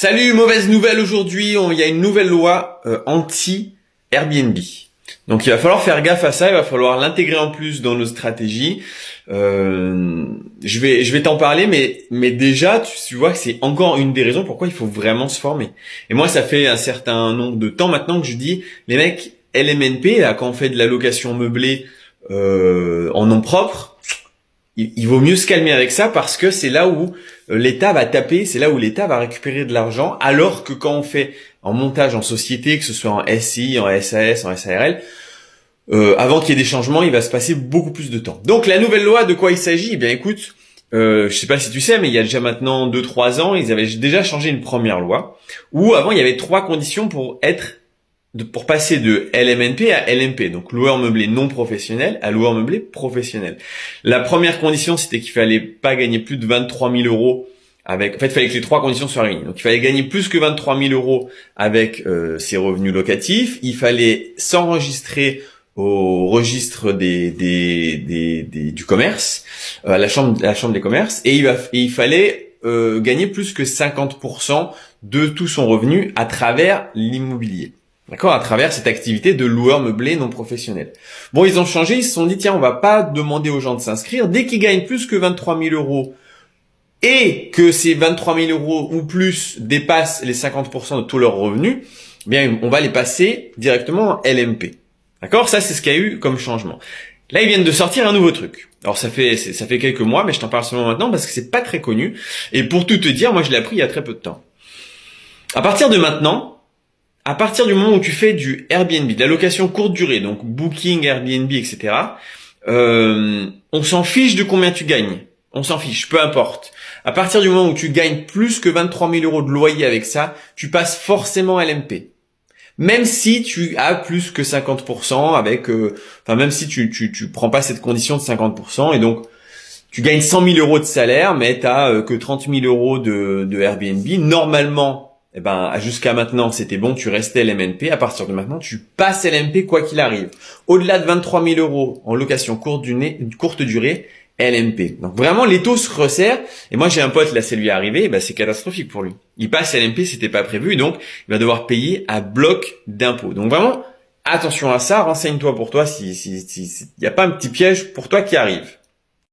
Salut, mauvaise nouvelle aujourd'hui, il y a une nouvelle loi anti-Airbnb. Donc il va falloir faire gaffe à ça, il va falloir l'intégrer en plus dans nos stratégies. Je vais t'en parler, mais déjà tu vois que c'est encore une des raisons pourquoi il faut vraiment se former. Et moi ça fait un certain nombre de temps maintenant que je dis, les mecs, LMNP, là, quand on fait de la location meublée en nom propre, il vaut mieux se calmer avec ça parce que c'est là où l'État va taper, c'est là où l'État va récupérer de l'argent, alors que quand on fait en montage en société, que ce soit en SI, en SAS, en SARL, avant qu'il y ait des changements, il va se passer beaucoup plus de temps. Donc la nouvelle loi, de quoi il s'agit? Eh bien écoute, je sais pas si tu sais, mais il y a déjà maintenant 2-3 ans, ils avaient déjà changé une première loi, où avant il y avait 3 conditions pour passer de LMNP à LMP, donc loueur meublé non professionnel à loueur meublé professionnel. La première condition, c'était qu'il fallait pas gagner plus de 23 000 euros il fallait que les 3 conditions soient réunies. Donc, il fallait gagner plus que 23 000 euros avec ses revenus locatifs. Il fallait s'enregistrer au registre du commerce, à la chambre des commerces, et il fallait gagner plus que 50% de tout son revenu à travers l'immobilier. D'accord, à travers cette activité de loueur meublé non professionnel. Bon, ils ont changé, ils se sont dit, tiens, on va pas demander aux gens de s'inscrire. Dès qu'ils gagnent plus que 23 000 euros et que ces 23 000 euros ou plus dépassent les 50% de tous leurs revenus, eh bien, on va les passer directement en LMP. D'accord, ça, c'est ce qu'il y a eu comme changement. Là, ils viennent de sortir un nouveau truc. Alors, ça fait quelques mois, mais je t'en parle seulement maintenant parce que c'est pas très connu. Et pour tout te dire, moi, je l'ai appris il y a très peu de temps. À partir du moment où tu fais du Airbnb, de la location courte durée, donc Booking, Airbnb, etc., on s'en fiche de combien tu gagnes. On s'en fiche, peu importe. À partir du moment où tu gagnes plus que 23 000 euros de loyer avec ça, tu passes forcément à LMP. Même si tu as plus que 50% même si tu prends pas cette condition de 50%, et donc tu gagnes 100 000 euros de salaire, mais t'as que 30 000 euros de Airbnb. Normalement, jusqu'à maintenant, c'était bon, tu restais LMNP. À partir de maintenant, tu passes LMP quoi qu'il arrive. Au-delà de 23 000 euros en location courte durée, LMP. Donc vraiment, les taux se resserrent. Et moi, j'ai un pote, là, c'est lui arrivé, c'est catastrophique pour lui. Il passe LMP, c'était pas prévu, donc il va devoir payer à bloc d'impôts. Donc vraiment, attention à ça, renseigne-toi pour toi s'il y a pas un petit piège pour toi qui arrive.